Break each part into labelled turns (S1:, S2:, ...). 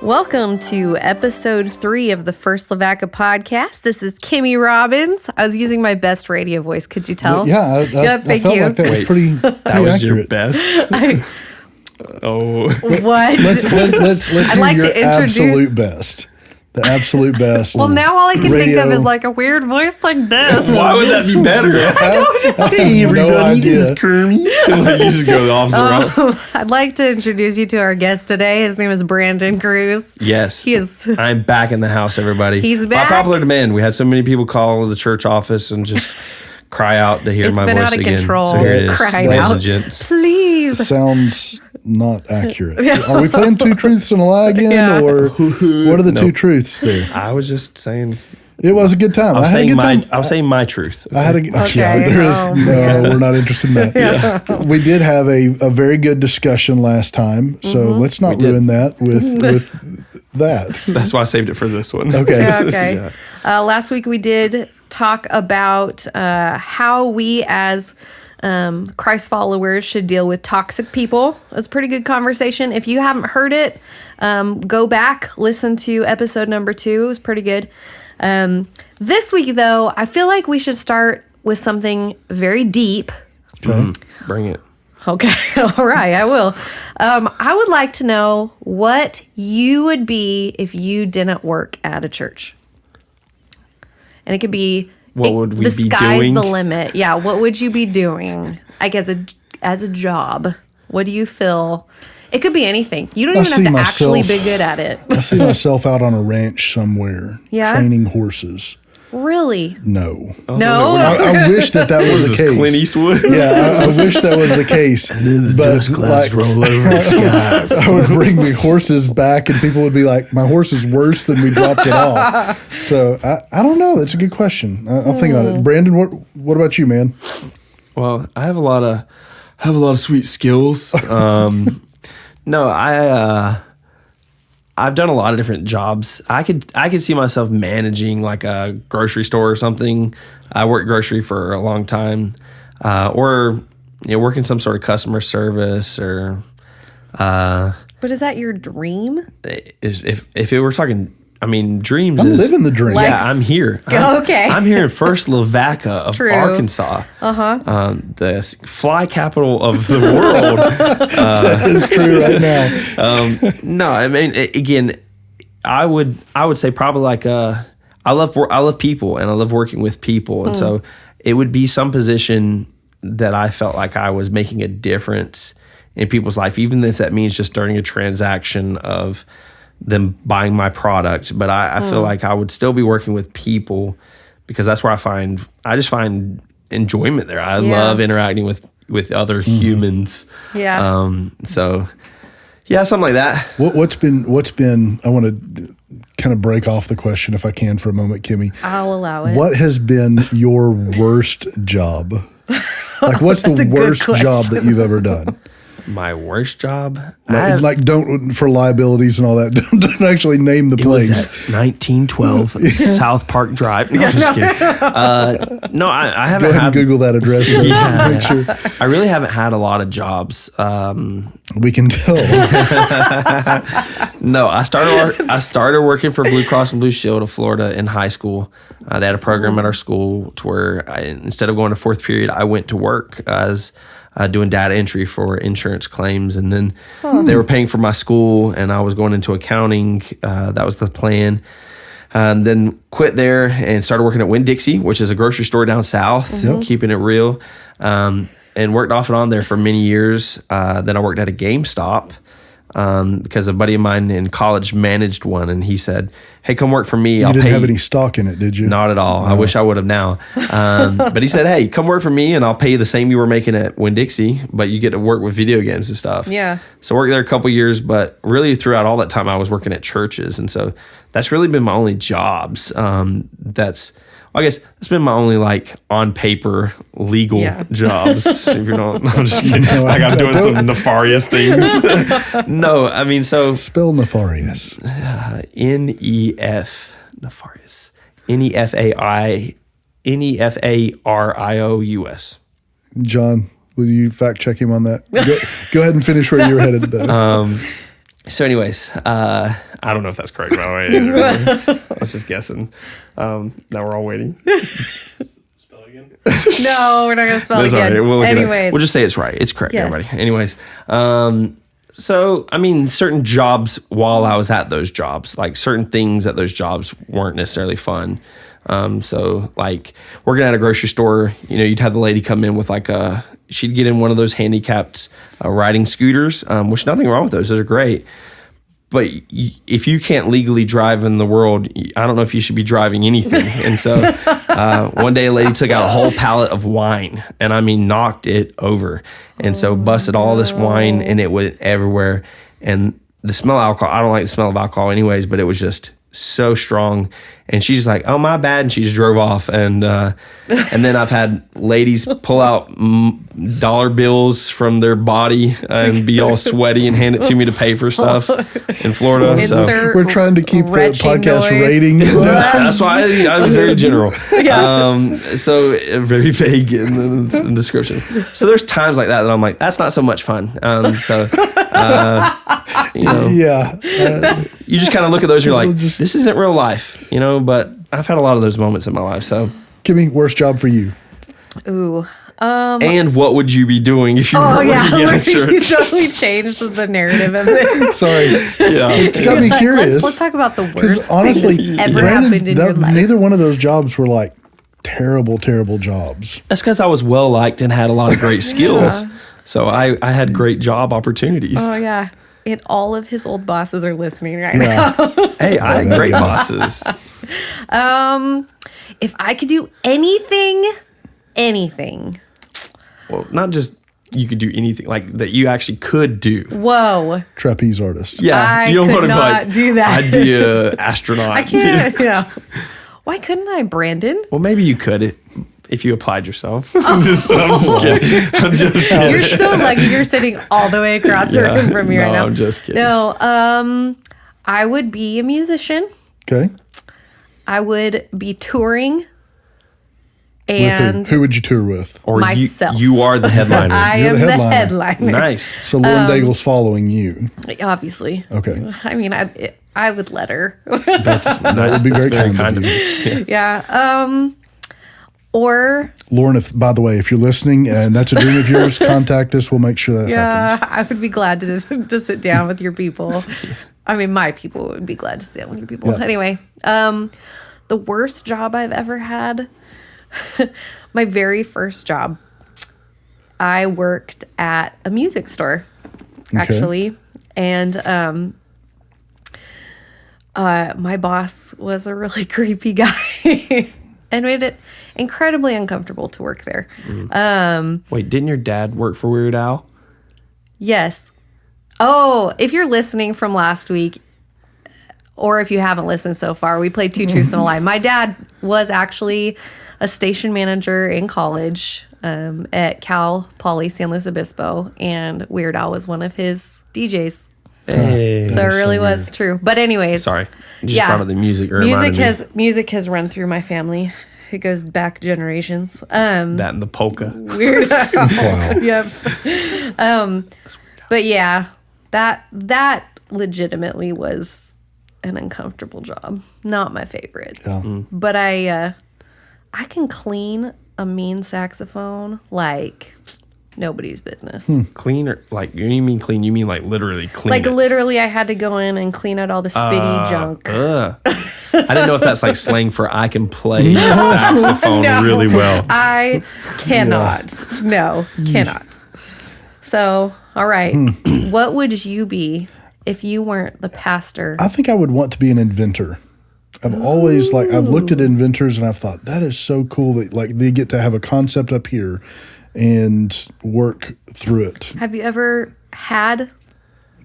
S1: Welcome to episode 3 of the First Lavaca podcast. This is Kimie Robbins. I was using my best radio voice. Could you tell?
S2: Yeah,
S1: thank
S2: felt
S1: you.
S2: like that was pretty
S3: That was
S2: accurate.
S3: your best? Oh.
S1: What?
S2: Let's
S1: I'd
S2: hear
S1: like
S2: your
S1: to introduce-
S2: absolute best. The absolute best.
S1: Well, now all I can think of
S2: radio.
S1: is like a weird voice like this.
S3: Why would that be better? Hey, everybody,
S2: No idea.
S3: this is Kimie. Like, you just go the opposite route.
S1: I'd like to introduce you to our guest today. His name is Brandon Cruz.
S3: Yes.
S1: He is.
S3: I'm back in the house, everybody.
S1: He's back.
S3: By popular demand. We had so many people call the church office and just cry out to hear
S1: It's
S3: my
S1: been
S3: voice
S1: out of
S3: again.
S1: control.
S3: So here it is,
S1: Cry
S3: ladies
S1: out.
S3: and gents.
S1: Please.
S2: Sounds not accurate. Are we playing two truths and a lie again,
S1: Yeah.
S2: or what are the two truths there?
S3: I was just saying.
S2: It was a good time.
S3: I was
S2: had a
S3: saying
S2: good
S3: my.
S2: time.
S3: I was saying my truth.
S2: I had a no. We're not interested in that. We did have a very good discussion last time, so let's not
S3: We did.
S2: ruin that with that.
S3: That's why I saved it for this one.
S2: Okay.
S1: Yeah, okay.
S3: Yeah.
S1: Last week we did talk about how we as Christ followers should deal with toxic people. It was a pretty good conversation. If you haven't heard it, go back, listen to episode number 2. It was pretty good. This week, though, I feel like we should start with something very deep.
S3: Bring it.
S1: Okay, all right, I will. I would like to know what you would be if you didn't work at a church. And it could be
S3: What would we
S1: the
S3: be
S1: sky's
S3: doing?
S1: the limit. Yeah, what would you be doing? Like as a job, what do you feel? It could be anything. You don't
S2: I
S1: even have
S2: see
S1: to actually
S2: myself-
S1: be good at it.
S2: I see myself out on a ranch somewhere,
S1: Yeah?
S2: training horses.
S1: Really?
S2: No.
S1: No.
S2: I wish that was
S3: What
S2: the
S3: is this,
S2: case.
S3: Clint Eastwood?
S2: Yeah, I wish that was the case. But like,
S3: roll over the skies.
S2: I would bring the horses back, and people would be like, "My horse is worse than we dropped it off." So I don't know. That's a good question. I'll think on it. Brandon, what about you, man?
S3: Well, I have a lot of sweet skills. No, I've done a lot of different jobs. I could see myself managing like a grocery store or something. I worked grocery for a long time, or working some sort of customer service or.
S1: But is that your dream?
S3: If it were talking, I mean, dreams
S2: I'm
S3: is
S2: living the dream.
S1: Like-
S3: Yeah, I'm here.
S1: Okay.
S3: I'm here in First Lavaca of
S1: True.
S3: Arkansas. The fly capital of the world.
S2: That is true right now.
S3: No, I mean, again, I would say probably like I love people and I love working with people, and so it would be some position that I felt like I was making a difference in people's life, even if that means just during a transaction of them buying my product. But I feel like I would still be working with people because that's where I just find enjoyment there. I love interacting with other humans.
S1: Yeah.
S3: So yeah, something like that.
S2: What's been? I want to kind of break off the question if I can for a moment, Kimie.
S1: I'll allow it.
S2: What has been your worst job? Like, what's the
S1: That's a good
S2: worst job
S1: question.
S2: that you've ever done?
S3: My worst job? I
S2: Like, don't for liabilities and all that. Don't actually name the
S3: It was
S2: place.
S3: at 1912 South Park Drive. No, I'm just kidding. No, I haven't
S2: Go ahead
S3: had.
S2: and Google that address. Though,
S3: Yeah.
S2: Make sure
S3: I really haven't had a lot of jobs.
S2: we can tell.
S3: No, I started working for Blue Cross and Blue Shield of Florida in high school. They had a program at our school to where instead of going to fourth period, I went to work as doing data entry for insurance claims, and then they were paying for my school, and I was going into accounting. That was the plan. And then quit there and started working at Winn-Dixie, which is a grocery store down south, keeping it real, and worked off and on there for many years. Then I worked at a GameStop because a buddy of mine in college managed one, and he said, "Hey, come work for me.
S2: You didn't have any stock in it, did you?
S3: Not at all. I wish I would have now. But he said, "Hey, come work for me, and I'll pay you the same you were making at Winn-Dixie, but you get to work with video games and stuff."
S1: Yeah.
S3: So I worked there a couple years, but really throughout all that time, I was working at churches, and so that's really been my only jobs. I guess that's been my only like on paper legal jobs. If you don't, I'm just kidding. Like I'm doing some nefarious things. No, I mean, so
S2: Spell nefarious.
S3: nefarious. NEFARIOUS.
S2: John, will you fact check him on that? Go ahead and finish where you were headed, though.
S3: So anyways, I don't know if that's correct, by the way. I was just guessing. Now we're all waiting.
S4: Spell again.
S1: No, we're not going to spell
S3: That's
S1: it again.
S3: all right.
S1: Anyways.
S3: We'll just say it's right. It's correct,
S1: Yes.
S3: everybody. Anyways, so, I mean, certain jobs while I was at those jobs, like certain things at those jobs weren't necessarily fun. So, like, working at a grocery store, you'd have the lady come in with she'd get in one of those handicapped riding scooters, which nothing wrong with those. Those are great. But if you can't legally drive in the world, I don't know if you should be driving anything. And so one day a lady took out a whole pallet of wine and I mean, knocked it over. And so busted all this wine and it went everywhere. And the smell of alcohol, I don't like the smell of alcohol anyways, but it was just so strong. And she's like, oh, my bad. And she just drove off. And then I've had ladies pull out dollar bills from their body and be all sweaty and hand it to me to pay for stuff in Florida. So
S2: We're trying to keep the
S1: retching
S2: podcast
S1: noise.
S2: rating down.
S3: that's why I was very general. So very vague in the description. So there's times like that I'm like, that's not so much fun.
S2: Yeah.
S3: You just kind of look at those and you're like, this isn't real life, but I've had a lot of those moments in my life. So,
S2: Kimie, worst job for you?
S1: Ooh.
S3: and what would you be doing if you were working at a
S1: You
S3: church?
S1: totally changed the narrative of this.
S2: Sorry.
S3: Yeah.
S2: It's got me curious.
S1: Let's talk about the worst
S2: Because honestly,
S1: thing that's ever
S2: Brandon,
S1: happened in your life.
S2: neither one of those jobs were like terrible, terrible jobs.
S3: That's because I was well liked and had a lot of great skills. So I had great job opportunities.
S1: Oh, yeah. And all of his old bosses are listening right now.
S2: Yeah.
S3: Hey, I had great bosses.
S1: If I could do anything,
S3: Well, not just you could do anything like that you actually could do.
S1: whoa.
S2: Trapeze artist.
S3: Yeah,
S1: I
S3: you don't
S1: could
S3: want to
S1: not do that.
S3: I'd be an astronaut.
S1: I can't. Yeah. Why couldn't I, Brandon?
S3: Well, maybe you could if you applied yourself. I'm just kidding. I'm just kidding.
S1: You're so lucky you're sitting all the way across the room from me right now.
S3: I'm just kidding.
S1: No, I would be a musician.
S2: Okay.
S1: I would be touring.
S2: With
S1: And
S2: who would you tour with?
S3: Or
S1: myself.
S3: you are the headliner.
S1: I
S2: You're
S1: am
S2: the
S1: the
S2: headliner.
S1: headliner.
S3: Nice.
S2: So Lauren Daigle's following you.
S1: Obviously.
S2: Okay.
S1: I mean, I would let her.
S2: That would be very kind of you.
S3: you.
S1: Yeah. Or
S2: Lauren, by the way, if you're listening and that's a dream of yours, contact us. We'll make sure that happens.
S1: I would be glad to sit down with your people. I mean, my people would be glad to sit down with your people.
S2: Yeah.
S1: Anyway, the worst job I've ever had, my very first job, I worked at a music store, actually. And my boss was a really creepy guy and made it incredibly uncomfortable to work there.
S3: Wait, didn't your dad work for Weird Al?
S1: Yes. Oh, if you're listening from last week, or if you haven't listened so far, we played Two Truths and a Lie. My dad was actually a station manager in college at Cal Poly San Luis Obispo, and Weird Al was one of his DJs.
S3: Hey.
S1: So it really was true. But anyways,
S3: Sorry. You just brought up the music.
S1: Music has run through my family. It goes back generations.
S3: That and the polka.
S1: Weird Al.
S2: Wow.
S1: Yep. But yeah, that legitimately was an uncomfortable job. Not my favorite.
S2: Yeah.
S1: But I can clean a mean saxophone like nobody's business.
S3: Clean or like, you mean clean? You mean like literally clean?
S1: Like
S3: it?
S1: literally I had to go in and clean out all the spitty junk.
S3: I didn't know if that's like slang for I can play the saxophone
S1: No.
S3: really well.
S1: I cannot. No, cannot. So, all right. What would you be if you weren't the pastor?
S2: I think I would want to be an inventor. I've always I've looked at inventors and I've thought that is so cool that they get to have a concept up here and work through it.
S1: Have you ever had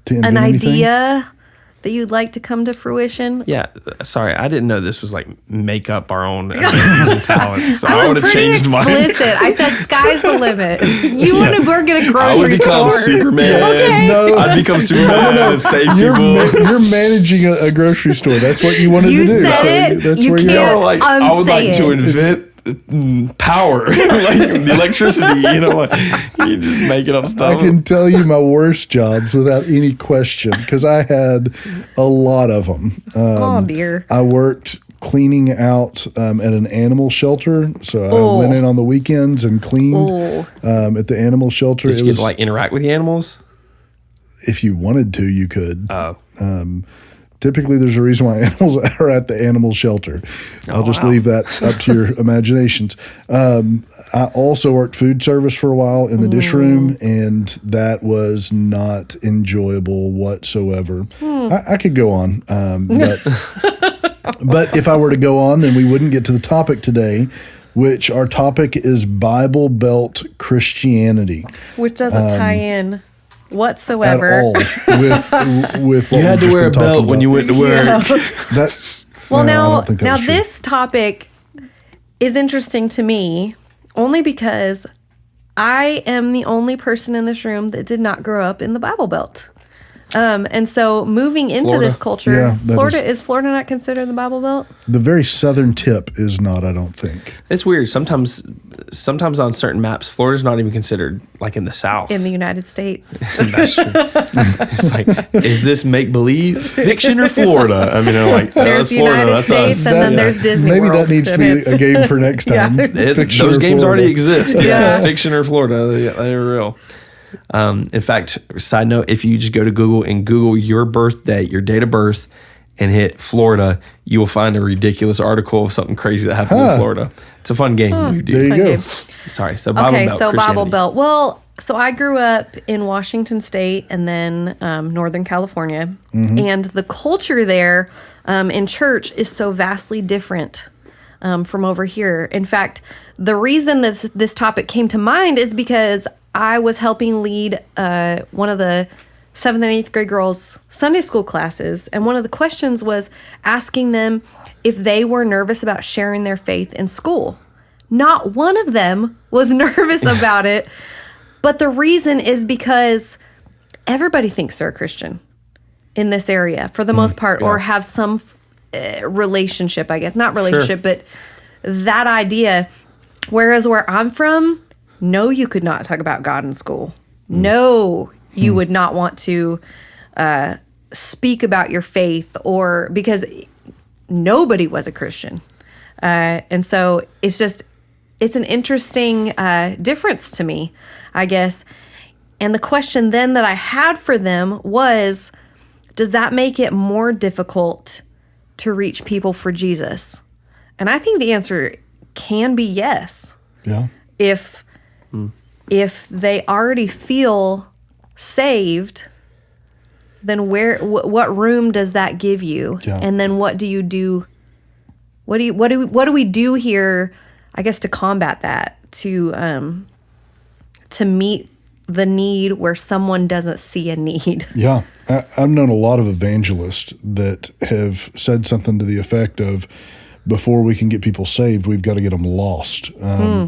S2: To
S1: an
S2: invent anything.
S1: idea that you'd like to come to fruition?
S3: Yeah, sorry, I didn't know this was like make up our own abilities and talents. So I would have
S1: Pretty
S3: changed mine.
S1: explicit. I said sky's the limit. You want to work at a
S3: I would
S1: grocery
S3: become
S1: store.
S3: Superman.
S1: Okay.
S2: No.
S3: I'd become Superman and save
S2: You're,
S3: people.
S2: you're managing a grocery store. That's what you wanted
S1: You
S2: to do.
S1: said it.
S2: That's
S1: You
S2: where
S1: can't.
S2: you're at.
S3: Like, I would like
S1: Unsay
S3: to
S1: it.
S3: invent power, like the electricity, you're just making up
S2: I
S3: stuff.
S2: can tell you my worst jobs without any question because I had a lot of them.
S1: Oh dear.
S2: I worked cleaning out at an animal shelter. So I went in on the weekends and cleaned at the animal shelter.
S3: Did you get to like interact with the animals?
S2: If you wanted to, you could.
S3: Oh.
S2: Typically, there's a reason why animals are at the animal shelter. I'll just leave that up to your imaginations. I also worked food service for a while in the dish room, and that was not enjoyable whatsoever. I could go on, but if I were to go on, then we wouldn't get to the topic today, which our topic is Bible Belt Christianity.
S1: Which doesn't tie in whatsoever.
S2: At all with what
S3: You had
S2: we've
S3: to wear a
S2: just been
S3: belt
S2: talking
S3: when you
S2: about.
S3: went to work.
S2: That's
S1: Well,
S2: I
S1: now
S2: don't think that was true.
S1: this topic is interesting to me only because I am the only person in this room that did not grow up in the Bible Belt. And so moving into
S3: Florida.
S1: this culture,
S2: Yeah, that
S1: is Florida not considered the Bible Belt?
S2: The very southern tip is not, I don't think.
S3: It's weird. Sometimes on certain maps, Florida's not even considered like in the South.
S1: In the United States.
S3: That's true. It's like, is this make believe, fiction, or Florida? I mean, they're like,
S1: There's
S3: that's Florida.
S1: United
S3: That's
S1: States,
S3: us.
S1: and then there's Disney
S2: Maybe
S1: World.
S2: that needs to
S1: and
S2: be
S1: it's-
S2: a game for next time. Fiction
S3: Those
S2: or
S3: games
S2: Florida.
S3: already exist.
S1: Yeah.
S3: Fiction or Florida, they're real. In fact, side note, if you just go to Google and Google your birth date, your date of birth, and hit Florida, you will find a ridiculous article of something crazy that happened in Florida. It's a fun game. You do.
S2: There you go.
S1: Okay.
S3: Sorry. So Bible
S1: Okay,
S3: Belt
S1: so Bible
S3: Christianity.
S1: Belt. Well, so I grew up in Washington State and then Northern California, and the culture there in church is so vastly different from over here. In fact, the reason that this topic came to mind is because I was helping lead one of the 7th and 8th grade girls' Sunday school classes, and one of the questions was asking them if they were nervous about sharing their faith in school. Not one of them was nervous about it, but the reason is because everybody thinks they're a Christian in this area for the most part, or have some relationship, I guess. Not relationship, but that idea. Whereas where I'm from, no, you could not talk about God in school. No, you would not want to speak about your faith, or because nobody was a Christian. And so it's an interesting difference to me, I guess. And the question then that I had for them was, does that make it more difficult to reach people for Jesus? And I think the answer can be yes.
S2: Yeah.
S1: If they already feel saved, then what room does that give you?
S2: Yeah.
S1: And then what do you do? What do we do here? I guess to combat that, to meet the need where someone doesn't see a need.
S2: Yeah. I've known a lot of evangelists that have said something to the effect of, before we can get people saved, we've got to get them lost.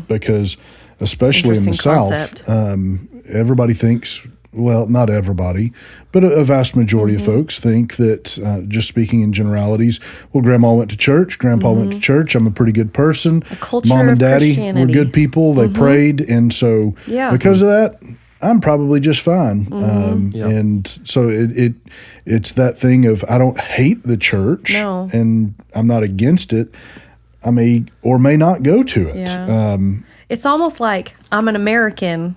S2: Because especially in the
S1: Interesting
S2: South,
S1: concept.
S2: everybody thinks, well, not everybody, but a vast majority of folks think that, just speaking in generalities, well, grandma went to church, grandpa went to church, I'm a pretty good person.
S1: culture
S2: Mom and
S1: of
S2: daddy were
S1: Christianity.
S2: good people, they prayed, and so
S1: Yeah.
S2: because of that, I'm probably just fine. And so it's that thing of, I don't hate the church,
S1: No.
S2: and I'm not against it. I may or may not go to it.
S1: Yeah. It's almost like I'm an American,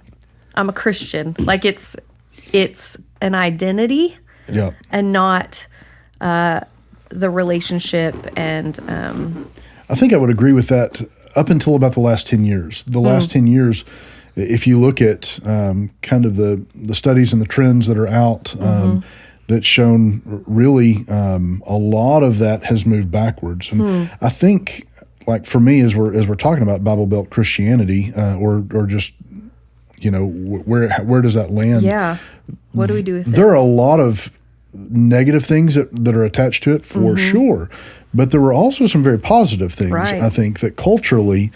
S1: I'm a Christian. Like it's an identity
S2: Yeah.
S1: and not the relationship. And
S2: I think I would agree with that up until about the last 10 years. The last 10 years, if you look at kind of the studies and the trends that are out, that's shown really a lot of that has moved backwards. And I think, like for me, as we're talking about Bible Belt Christianity, or just, where does that land?
S1: yeah, what do we do with it?
S2: There are a lot of negative things that are attached to it, for sure. But there were also some very positive things,
S1: Right.
S2: I think, that culturally,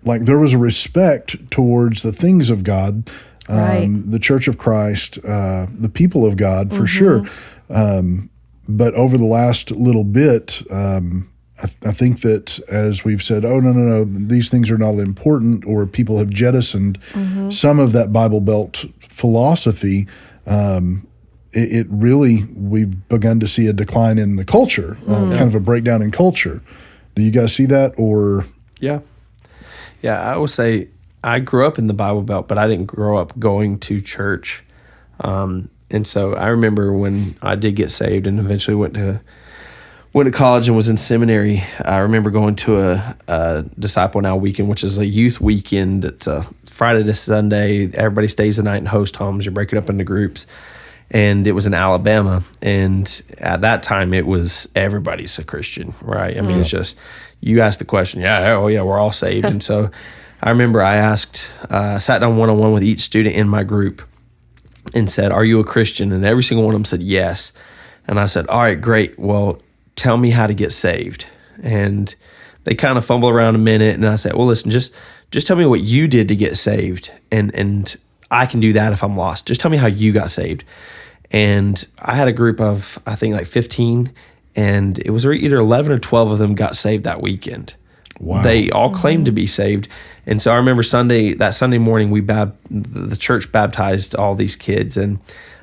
S2: like there was a respect towards the things of God,
S1: Right.
S2: the Church of Christ, the people of God, for sure. But over the last little bit, I think that as we've said, oh, no, these things are not important, or people have jettisoned some of that Bible Belt philosophy, it really, we've begun to see a decline in the culture, kind of a breakdown in culture. Do you guys see that? Or
S3: Yeah. I would say I grew up in the Bible Belt, but I didn't grow up going to church. And so I remember when I did get saved and eventually went to college and was in seminary. I remember going to a Disciple Now weekend, which is a youth weekend. It's a Friday to Sunday. Everybody stays the night in host homes. You're breaking up into groups. And it was in Alabama. And at that time, it was everybody's a Christian, right? I mean, it's just, you ask the question, we're all saved. And so I remember I asked, sat down one-on-one with each student in my group and said, "Are you a Christian?" And every single one of them said yes. And I said, "All right, great. Well, tell me how to get saved." And they kind of fumble around a minute. And I said, "Well, listen, just tell me what you did to get saved. And I can do that if I'm lost. Just tell me how you got saved." And I had a group of, I think, like 15, and it was either 11 or 12 of them got saved that weekend. Wow. They all claimed to be saved. And so I remember that Sunday morning, the church baptized all these kids. And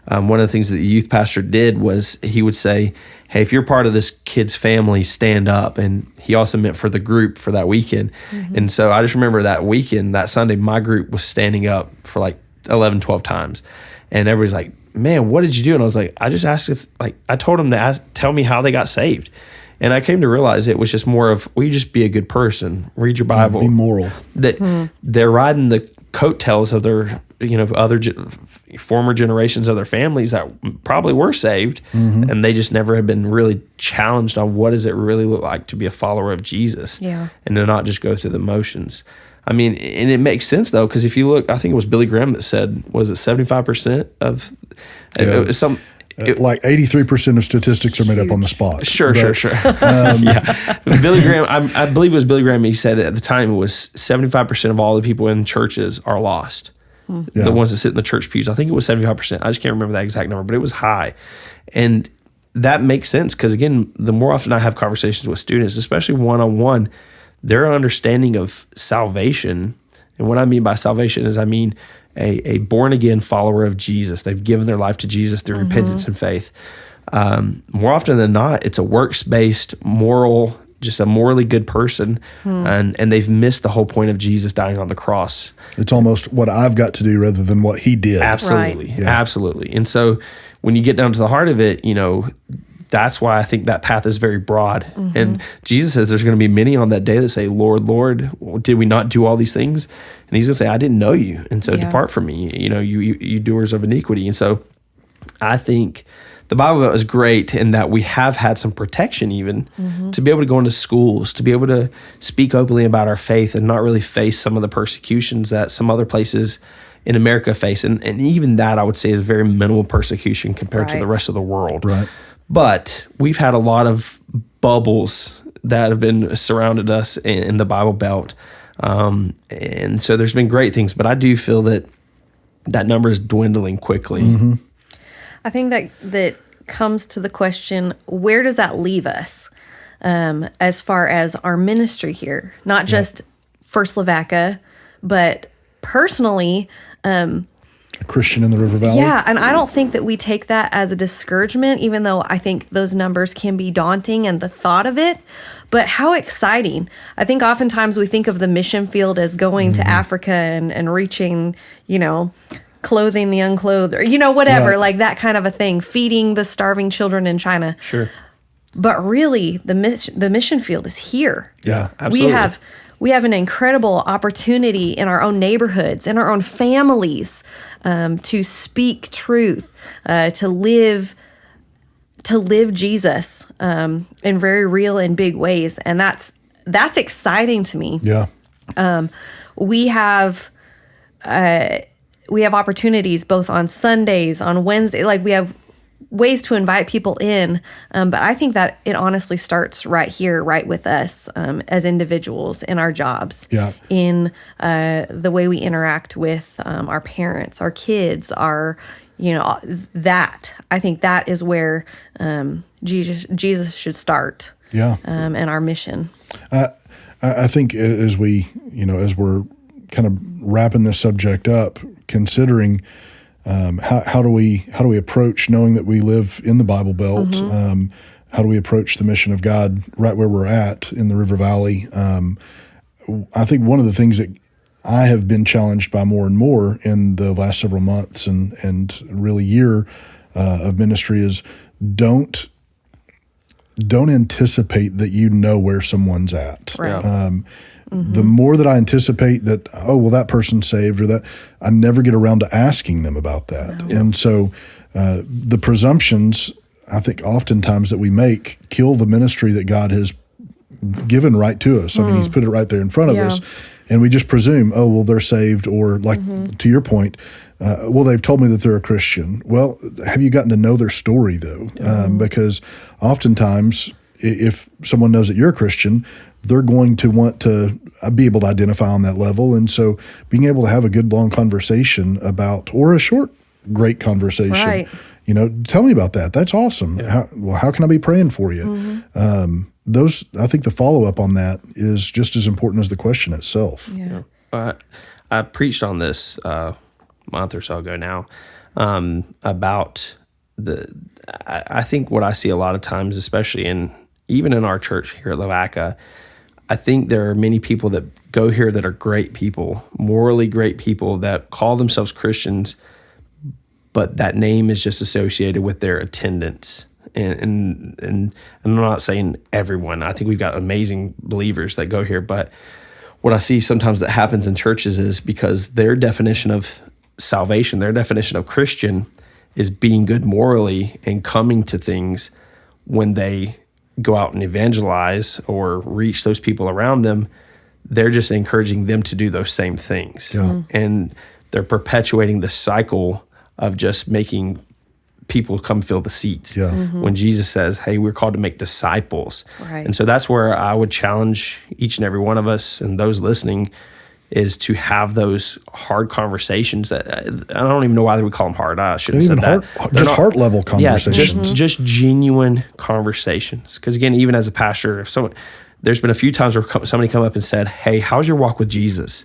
S3: one of the things that the youth pastor did was he would say, "Hey, if you're part of this kid's family, stand up." And he also meant for the group for that weekend. And so I just remember that weekend, that Sunday, my group was standing up for like 11, 12 times. And everybody's like, "Man, what did you do?" And I was like, I just asked I told them to tell me how they got saved. And I came to realize it was just more of, will you just be a good person? Read your Bible.
S2: Be moral.
S3: That they're riding the coattails of their, other former generations of their families that probably were saved. And they just never have been really challenged on what does it really look like to be a follower of Jesus. Yeah. And to not just go through the motions. I mean, and it makes sense, though, because if you look, I think it was Billy Graham that said, was it 75% of
S2: like 83% of statistics are made up on the spot.
S3: Sure. Billy Graham, I believe it was Billy Graham, he said at the time it was 75% of all the people in churches are lost. The ones that sit in the church pews. I think it was 75%. I just can't remember that exact number, but it was high. And that makes sense because, again, the more often I have conversations with students, especially one-on-one, their understanding of salvation, and what I mean by salvation is I mean a born-again follower of Jesus. They've given their life to Jesus through repentance and faith. More often than not, it's a works-based, moral, just a morally good person, and they've missed the whole point of Jesus dying on the cross.
S2: It's almost what I've got to do rather than what he did.
S3: Absolutely, absolutely. And so when you get down to the heart of it, that's why I think that path is very broad. And Jesus says there's going to be many on that day that say, "Lord, Lord, did we not do all these things?" And he's going to say, "I didn't know you. And so depart from me, you doers of iniquity." And so I think the Bible is great in that we have had some protection even to be able to go into schools, to be able to speak openly about our faith and not really face some of the persecutions that some other places in America face. And even that, I would say, is very minimal persecution compared to the rest of the world.
S2: Right.
S3: But we've had a lot of bubbles that have been surrounded us in the Bible Belt. And so there's been great things, but I do feel that number is dwindling quickly.
S1: I think that comes to the question, where does that leave us as far as our ministry here? Not just for Slovakia, but personally,
S2: a Christian in the River Valley.
S1: Yeah, and I don't think that we take that as a discouragement, even though I think those numbers can be daunting and the thought of it. But how exciting. I think oftentimes we think of the mission field as going to Africa and reaching, clothing the unclothed, or, whatever, like that kind of a thing, feeding the starving children in China.
S3: Sure.
S1: But really, the mission field is here.
S3: Yeah, absolutely.
S1: We have an incredible opportunity in our own neighborhoods, in our own families, to speak truth, to live Jesus in very real and big ways, and that's exciting to me.
S2: Yeah,
S1: we have opportunities both on Sundays, on Wednesday, like we have ways to invite people in, but I think that it honestly starts right here, right with us as individuals in our jobs, in the way we interact with our parents, our kids, that. I think that is where Jesus should start. and our mission.
S2: I think as we're kind of wrapping this subject up, considering how do we approach knowing that we live in the Bible Belt? How do we approach the mission of God right where we're at in the River Valley? I think one of the things that I have been challenged by more and more in the last several months and really year of ministry is don't anticipate that you know where someone's at.
S1: Right.
S2: The more that I anticipate that, that person's saved, or that, I never get around to asking them about that. No. And so the presumptions, I think oftentimes that we make, kill the ministry that God has given right to us. I mean, He's put it right there in front of us. And we just presume, they're saved, or like to your point, they've told me that they're a Christian. Well, have you gotten to know their story, though? Because oftentimes, if someone knows that you're a Christian, they're going to want to be able to identify on that level. And so being able to have a good, long conversation about, or a short, great conversation,
S1: right.
S2: Tell me about that. That's awesome. Yeah. How can I be praying for you? I think the follow-up on that is just as important as the question itself.
S1: Yeah.
S3: I preached on this month or so ago now about I think what I see a lot of times, especially even in our church here at Lavaca, I think there are many people that go here that are great people, morally great people that call themselves Christians, but that name is just associated with their attendance. And I'm not saying everyone. I think we've got amazing believers that go here, but what I see sometimes that happens in churches is because their definition of salvation, their definition of Christian is being good morally and coming to things when they go out and evangelize or reach those people around them, they're just encouraging them to do those same things. Yeah. And they're perpetuating the cycle of just making people come fill the seats. Yeah. When Jesus says, hey, we're called to make disciples.
S1: Right.
S3: And so that's where I would challenge each and every one of us and those listening is to have those hard conversations that I don't even know why we call them hard. I shouldn't have said that.
S2: Just heart level conversations.
S3: Yeah, just genuine conversations. Because again, even as a pastor, there's been a few times where somebody come up and said, hey, how's your walk with Jesus?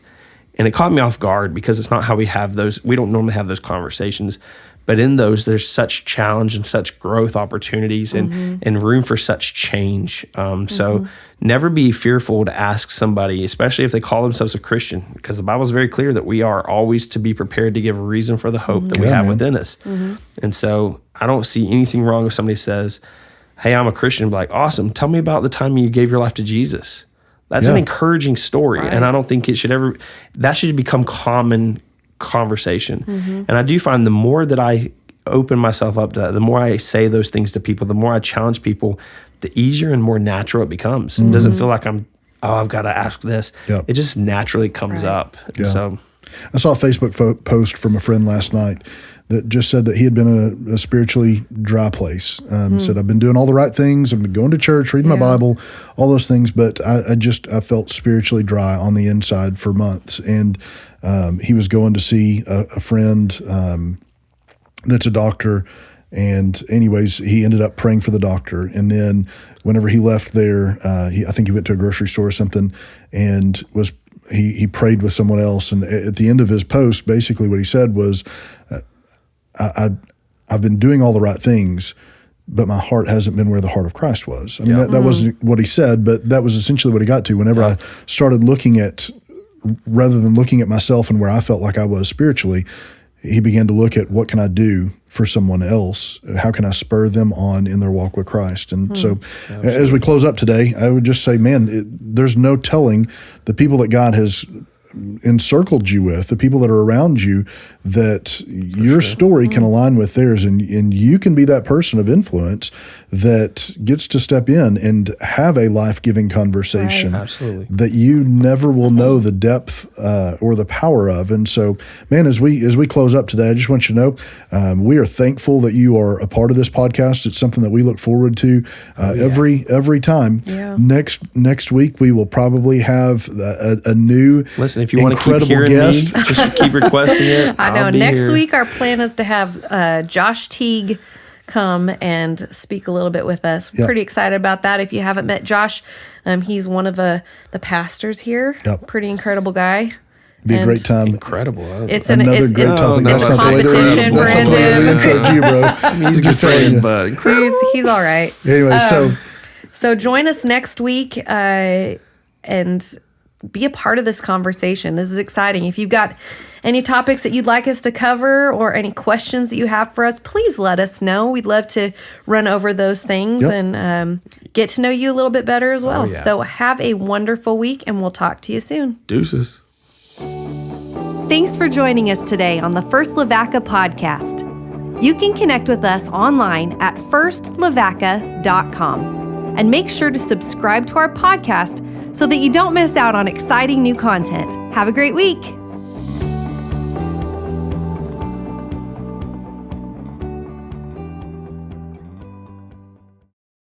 S3: And it caught me off guard because it's not how we have those. We don't normally have those conversations. But in those, there's such challenge and such growth opportunities and room for such change. So never be fearful to ask somebody, especially if they call themselves a Christian, because the Bible is very clear that we are always to be prepared to give a reason for the hope that we have within us. And so I don't see anything wrong if somebody says, hey, I'm a Christian. Be like, awesome. Tell me about the time you gave your life to Jesus. That's an encouraging story. Right. And I don't think that should become common conversation. And I do find the more that I open myself up to that, the more I say those things to people, the more I challenge people, the easier and more natural it becomes. It doesn't feel like I've got to ask this. Yep. It just naturally comes up.
S2: Yeah.
S3: So
S2: I saw a Facebook post from a friend last night that just said that he had been in a spiritually dry place. Said, I've been doing all the right things. I've been going to church, reading my Bible, all those things, but I felt spiritually dry on the inside for months. And he was going to see a friend that's a doctor. And anyways, he ended up praying for the doctor. And then whenever he left there, I think he went to a grocery store or something and he prayed with someone else. And at the end of his post, basically what he said was, I've been doing all the right things, but my heart hasn't been where the heart of Christ was. I mean, that wasn't what he said, but that was essentially what he got to. Whenever I started looking at, rather than looking at myself and where I felt like I was spiritually, he began to look at what can I do for someone else? How can I spur them on in their walk with Christ? And so as we close up today, I would just say, man, there's no telling the people that God has encircled you with, the people that are around you, that your story can align with theirs, and you can be that person of influence that gets to step in and have a life-giving conversation that you never will know the depth or the power of. And so, man, as we close up today, I just want you to know we are thankful that you are a part of this podcast. It's something that we look forward to every time. Yeah. Next week we will probably have a new
S3: if you want to keep hearing
S2: guest.
S3: Me, just keep requesting it.
S1: I know. Next week our plan is to have Josh Teague come and speak a little bit with us.
S2: Yep.
S1: Pretty excited about that. If you haven't met Josh, he's one of the pastors here.
S2: Yep.
S1: Pretty incredible guy.
S2: Be a great time.
S3: Incredible.
S1: It's
S2: Another great topic.
S1: It's a competition for
S2: That's not the way to intro you, bro.
S3: He's a good friend, but incredible.
S1: He's all right.
S2: Anyway,
S1: So join us next week and be a part of this conversation. This is exciting. If you've got any topics that you'd like us to cover or any questions that you have for us, please let us know. We'd love to run over those things and get to know you a little bit better as well.
S3: yeah.
S1: So have a wonderful week, and we'll talk to you soon.
S3: Deuces.
S1: Thanks for joining us today on the First Lavaca podcast. You can connect with us online at firstlavaca.com and make sure to subscribe to our podcast so that you don't miss out on exciting new content. Have a great week.